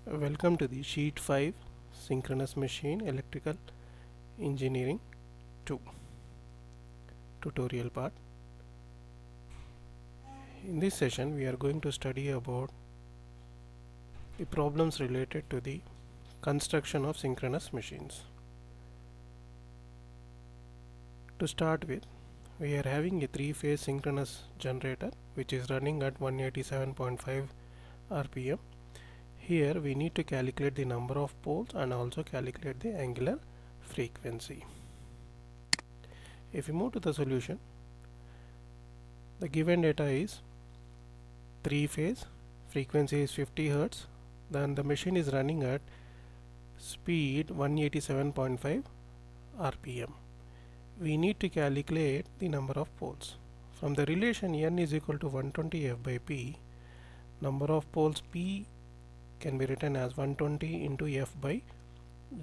Welcome to the Sheet 5 Synchronous Machine Electrical Engineering 2 tutorial part. In this session we are going to study about the problems related to the construction of synchronous machines. To start with, we are having a three-phase synchronous generator which is running at 187.5 rpm. Here we need to calculate the number of poles and also calculate the angular frequency. If we move to the solution, the given data is 3-phase, frequency is 50 Hz, then the machine is running at speed 187.5 rpm. We need to calculate the number of poles. From the relation n is equal to 120 f by p, number of poles p can be written as 120 into f by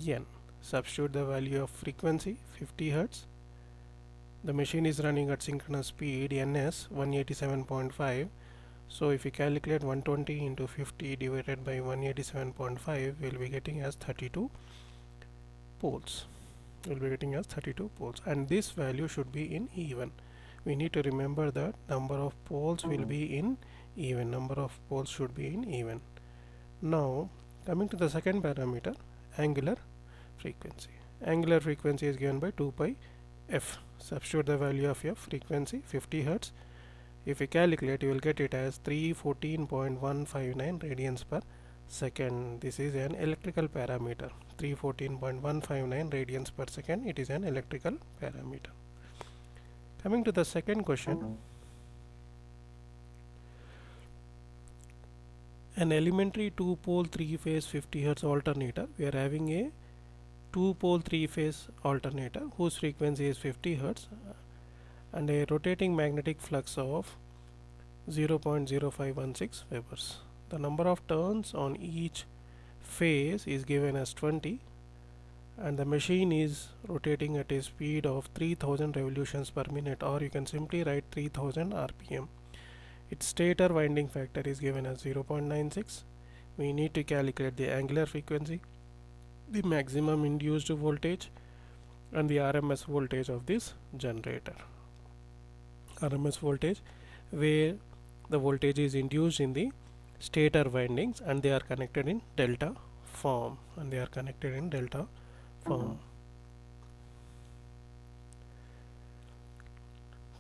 n. Substitute the value of frequency 50 Hz. The machine is running at synchronous speed ns 187.5. So if we calculate 120 into 50 divided by 187.5, we will be getting as 32 poles. And this value should be in even. We need to remember that number of poles will be in even. Number of poles should be in even. Now coming to the second parameter, angular frequency. Angular frequency is given by 2 pi f. Substitute the value of f, frequency 50 Hz. If we calculate, you will get it as 314.159 radians per second. This is an electrical parameter. 314.159 radians per second. It is an electrical parameter. Coming to the second question. An elementary 2-pole 3-phase 50 Hz alternator. We are having a 2-pole 3-phase alternator whose frequency is 50 Hz and a rotating magnetic flux of 0.0516 Webers. The number of turns on each phase is given as 20 and the machine is rotating at a speed of 3000 revolutions per minute, or you can simply write 3000 rpm. Its stator winding factor is given as 0.96. We need to calculate the angular frequency, the maximum induced voltage and the RMS voltage of this generator. RMS voltage, where the voltage is induced in the stator windings and they are connected in delta form.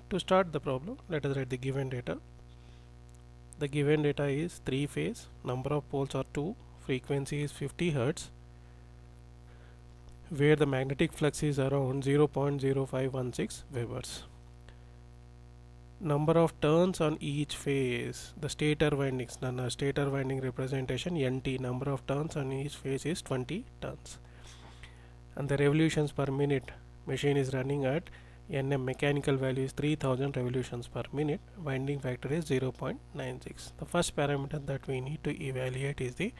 To start the problem, let us write the given data. The given data is 3-phase, number of poles are 2, frequency is 50 Hz, where the magnetic flux is around 0.0516 Webers. Number of turns on each phase, the stator windings, stator winding representation NT, number of turns on each phase is 20 turns. And the revolutions per minute, machine is running at Nm, mechanical value is 3000 revolutions per minute, winding factor is 0.96. The first parameter that we need to evaluate is the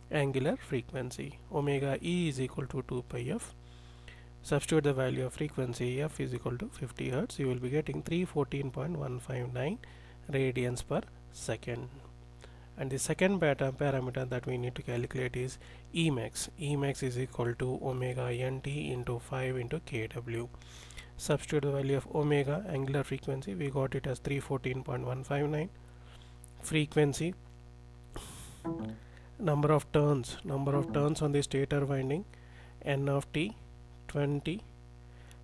angular frequency. Omega E is equal to 2 pi f. Substitute the value of frequency f is equal to 50 Hz. You will be getting 314.159 radians per second. And the second parameter that we need to calculate is Emax. Emax is equal to omega nt into 5 into kW. Substitute the value of omega, angular frequency, we got it as 314.159. Frequency, number of turns on the stator winding, n of t 20,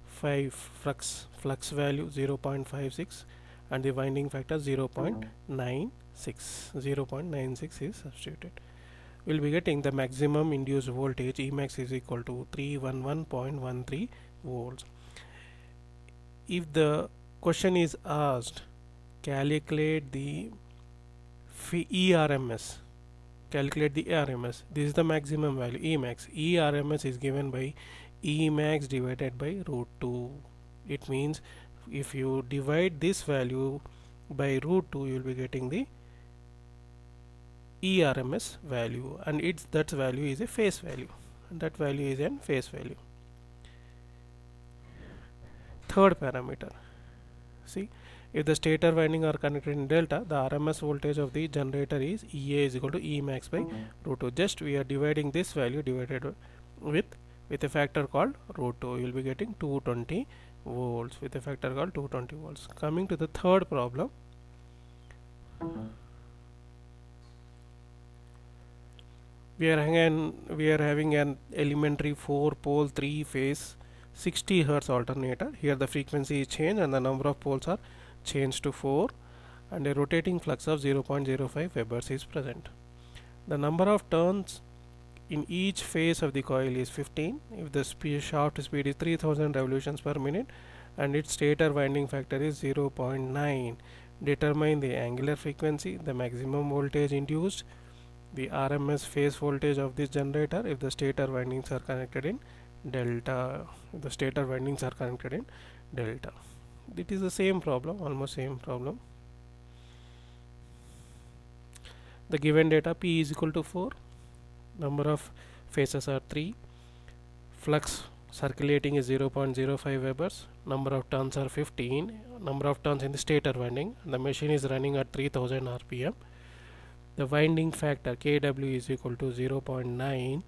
5 flux value 0.56 and the winding factor 0.96 is substituted. We'll be getting the maximum induced voltage Emax is equal to 311.13 volts. If the question is asked, calculate the ERMS, this is the maximum value Emax. ERMS is given by Emax divided by root 2. It means if you divide this value by root 2, you will be getting the ERMS value, and that value is a phase value, and that value is an phase value. Third parameter, see, If the stator winding are connected in delta, the RMS voltage of the generator is EA is equal to E max by root 2. Just we are dividing this value divided with a factor called root 2. You will be getting 220 volts with a factor called 220 volts. Coming to the third problem. We are having an elementary 4-pole 3-phase 60 Hz alternator. Here the frequency is changed and the number of poles are changed to 4, and a rotating flux of 0.05 Webers is present. The number of turns in each phase of the coil is 15 if the shaft speed is 3000 revolutions per minute and its stator winding factor is 0.9. Determine the angular frequency, the maximum voltage induced, the RMS phase voltage of this generator if the stator windings are connected in delta. It is the same problem, almost same problem. The given data, P is equal to 4, number of phases are 3, flux circulating is 0.05 Webers, number of turns are 15, number of turns in the stator winding, and the machine is running at 3000 RPM. The winding factor kW is equal to 0.9,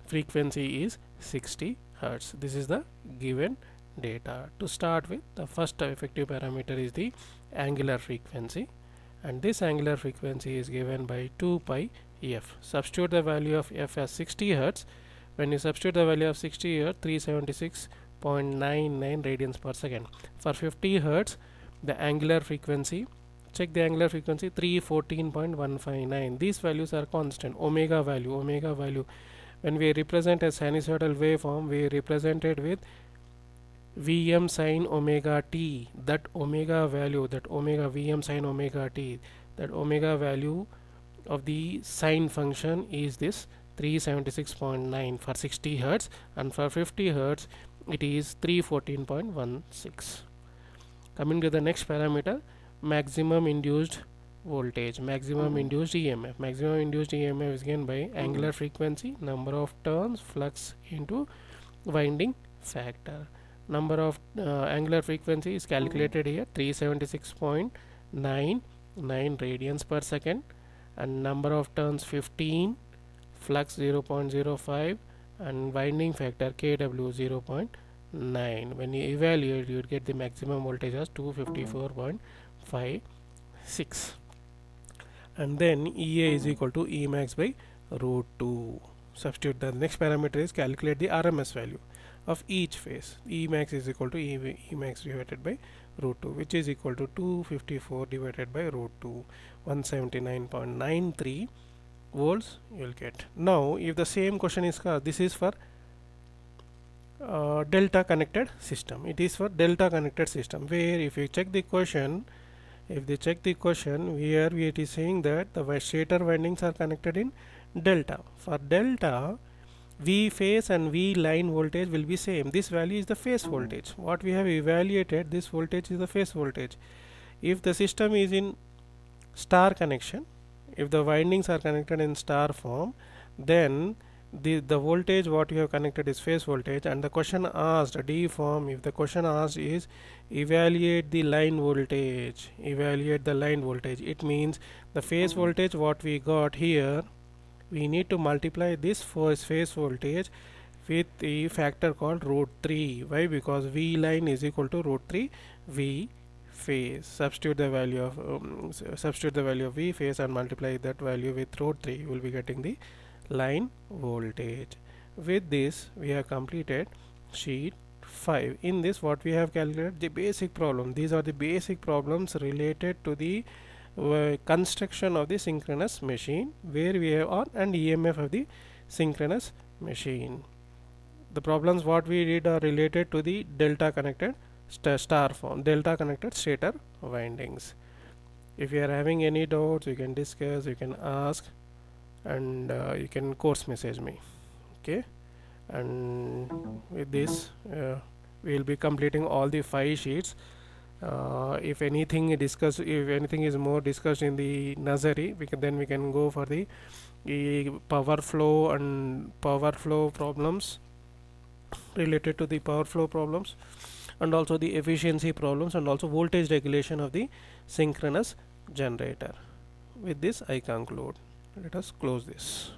frequency is 60 Hz. This is the given data. To start with, the first effective parameter is the angular frequency, and this angular frequency is given by 2 pi f. Substitute the value of f as 60 Hz. When you substitute the value of 60 Hz, 376.99 radians per second. For 50 Hz, the angular frequency, check the angular frequency, 314.159. These values are constant. Omega value. When we represent a sinusoidal waveform, we represent it with Vm sin omega t. That omega value, Vm sin omega t, that omega value of the sine function is this 376.9 for 60 Hz, and for 50 Hz it is 314.16. Coming to the next parameter, maximum induced voltage, maximum induced EMF. Maximum induced EMF is given by angular frequency, number of turns, flux into winding factor. Number of angular frequency is calculated here, 376.99 radians per second, and number of turns 15, flux 0.05, and winding factor kW 0.9. When you evaluate, you get the maximum voltage as 254.56, and then EA is equal to E max by root 2. Substitute the next parameter is calculate the RMS value of each phase. E max is equal to E max divided by root 2, which is equal to 254 divided by root 2, 179.93 volts you will get. Now if the same question is this is for delta connected system. It is for delta connected system, where if you check the question, here it is saying that the stator windings are connected in delta. For delta, V phase and V line voltage will be same. This value is the phase voltage. What we have evaluated, this voltage is the phase voltage. If the system is in star connection, if the windings are connected in star form, then the voltage what you have connected is phase voltage, and the question asked D form, if the question asked is evaluate the line voltage, it means the phase voltage what we got here, we need to multiply this phase voltage with the factor called root 3. Why? Because V line is equal to root 3 V phase. Substitute the value of V phase and multiply that value with root 3. You will be getting the line voltage. With this we have completed sheet 5. In this, what we have calculated, the basic problem. These are the basic problems related to the construction of the synchronous machine, where we have on and EMF of the synchronous machine. The problems what we did are related to the delta connected star form, delta connected stator windings. If you are having any doubts, you can discuss, you can ask, and you can course message me. Okay, and with this we will be completing all the 5 sheets. If anything is more discussed in the nursery, we can go for the power flow and power flow problems, related to the power flow problems, and also the efficiency problems and also voltage regulation of the synchronous generator. With this I conclude. Let us close this.